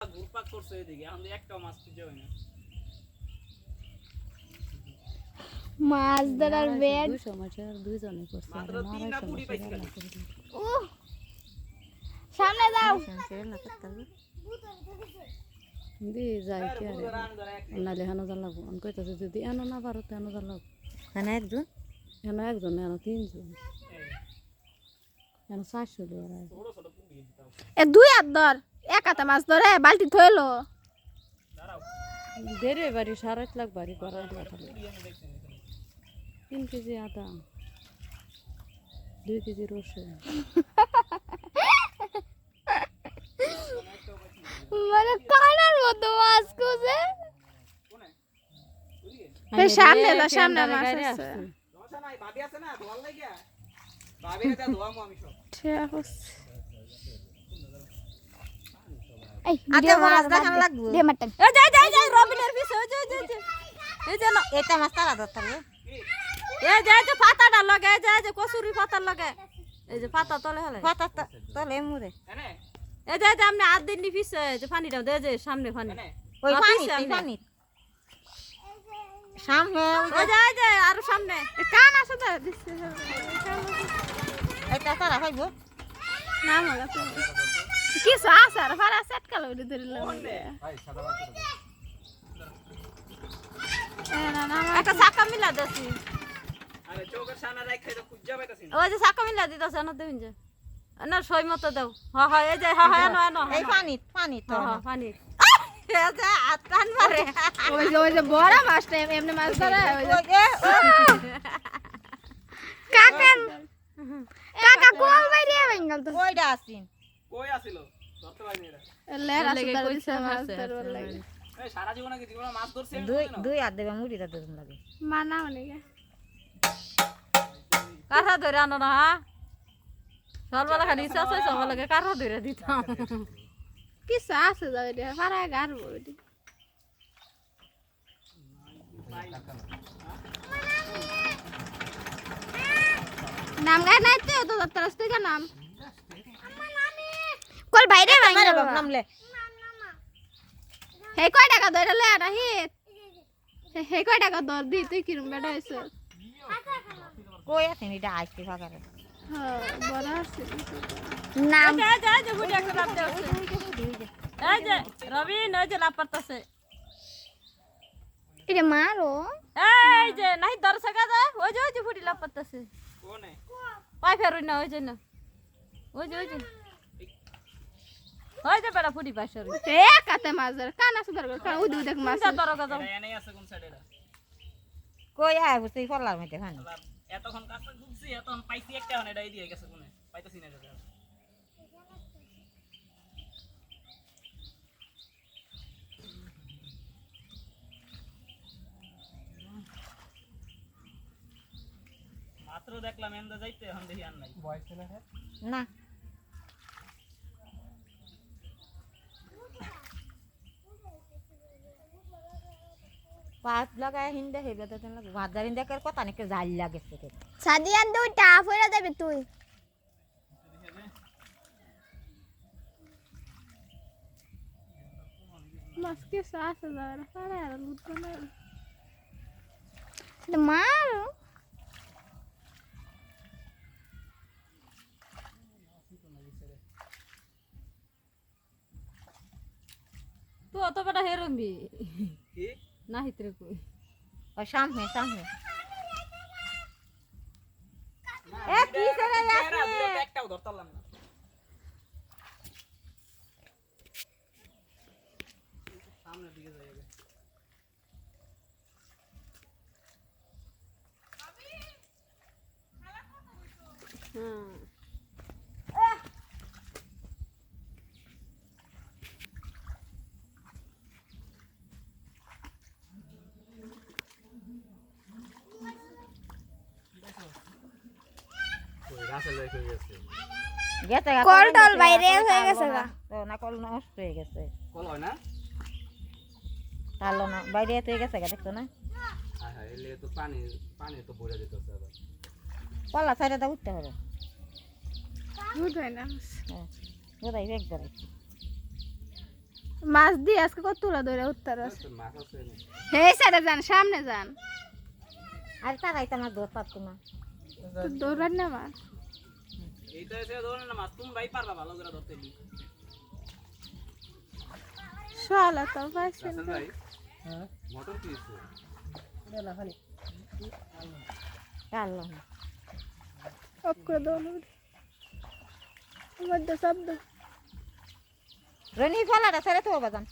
ঘুরপাক করছে এদিকে এখন একটাও মাছ খুঁজে হয় না মাছ ধরার বেড 200 মাছের দুইজনে করছে মাত্র 3 না 20 পাইছি খালি ও সামনে যাও দি যাই কি আর নালে হানো জানলাবো আমি কইতাছি যদি এনো না পারো তো এনো জানলাবো এনে একজন এনো তিনজন এনো 400 দেওয়ার আছে ছোট ছোট পুরি দিতাম এ দুই হাত ধর এক হাতে মাছ ধরে বালতি থইলো দাঁড়াও দেরে বাড়ি 7.5 লাখ বাড়ি করার কথা পুরি এনে দেখছেন 3 কেজি আটা 2 কেজি রসুন মানে কানার মতো মাছ কোজে কোনে বুঝিয়ে এই সামনে মাছ আছে সমস্যা নাই ভাবি আছে না ধোয়াল লাগিয়া ভাবিরে দা ধোয়ামু আমি সব ঠিক আছে এই আতে মাছ দেখান লাগবো দে মাটন এই যাই রবিনের পিছে এই যে না এটা মাছ তারা ধরতে হবে এই যে পাতাটা লাগে এই যে কসুরি পাতা লাগে এই যে পাতা তলে হলে পাতা তলে মুরে এনে এই যে আপনি হাত দিন নি পিছে যে পানিটা দে যে সামনে পানি এনে ওই হ্যাঁ, পানি পিছে ওই এনে। পানি সামনে ওই যে আরো সামনে কান আছে তো দিছে এটা তারা হইব না মলা তো কি আছে আর ফারা সেট কালো ধরিলাম ভাই সাদা মাছ না একটা চাকা মিলা দেছি আরে চোখের সামনে রাখে তো খুঁজা পাইতাছি না ওই যে চাকা মিলা দিতাছে না দেন যে না সই মতো দাও হ্যাঁ এই যে হ্যাঁ এনো এই পানি তো হ্যাঁ পানি এই যে আটান মারে ওই যে বড় মাছটা এমনি মাছ ধরে ওই যে ওই যে কাকা কোল বাইরে বেঙ্গল তো ওইটা আসিন কই আছিল ধরতে পারিনি এটা লের আছে লেগে তার কইছে দিছে মাছ আছে, ধরবার আছে, লাগে এই সারা জীবনে কি জীবনে মাছ ধরছি আমি দুই কোনোদিনও? দুই হাত দেবে মুড়িটা দুজন লাগে মানা অনেক কাঠা ধরে আনো না সলবেলা খালি ইচ্ছা আছে সবাইকে কাঠা ধরে দিতাম কিছু আছে যাবে রে ফারা গার বডি নাম গায় নাই তো তোর তুই কা নাম কল বাইরে মারে বেঙ্গল বাপ নামলে হে কয় টাকা ধরে লে না হিত হে কয় টাকা ধর দি তুই কিরম বেটা হইছ কই আছেন এটা আইছে ফাকারে হ্যাঁ বড় আছে নাম এই যে বুড়ি একটা লাভ দেছে এই যে রবিন ওই যে লাভ পারতাছে এটা মারো এই যে নাই দর্শক আছে ওই যে বুড়ি লাভ পারতাছে কোনে পাই ফেরুই না ওই যে ওই যে বেড়া ফুটি পাইছে এ কাতে মাছ ধরে কান আছে ধর কান ওই দুই দেখ মাছ কোনটা দরগা দাও এটা এনেই আছে কোন সাইডে এটা কই আয় বুঝতে ফলার মধ্যে খান আবার এতক্ষণ কাছে ঢুকছি এতক্ষণ পাইছি একটা মানে এটা দিয়ে গেছে কোনে পাইতাছি না এটা মাত্র দেখলাম এন্ডা যাইতে এখন দেখি আর নাই ভয় ছিল না পাত লাগায় হিন্দে হেবে তো লাগে ভাদার হিন্দে কর কথা নাকি জাল লাগেছে কে সাদিয়ান দুইটা ফেরা দেবে তুই মাছ কে সাস দাঁড়া ফারা আর লুট না মারো তো অত বেটা হেরম্বি কি না হিতরে কই ওই সামনে এ কি ছেড়ে যাচ্ছে একটাও ধরতাম না সামনের দিকে যাই আগে ওই গাছে যাই কই গেছে গেছে কলটল বাইরে হয়ে গেছে গা তো না কল নষ্ট হয়ে গেছে কল হয় না তালো না বাইরে হয়ে গেছে গা দেখছো না হ্যাঁ হ্যাঁ এলে তো পানি তো ভরে যেতেছে আবার কলা ছাইড়া দা উঠতে হবে দুধ হয় না গোদাই এক ধরে মাছ দিয়ে আজকে কত তুলা ধরে উত্তর আছে হে সাইডে যান সামনে যান আর তারাইতে আমার ধর পারতো না তো দৌড়ান না মাছ এইটা এসে ধরে না মাছ তোমরাই পারবা ভালো করে ধরতে দি শালা তো পাইছেন মোটর কি হইছে টানলো না অফ করে দাও না মধ্যে শব্দ রনি ফলাটা ছেড়ে তো বাজান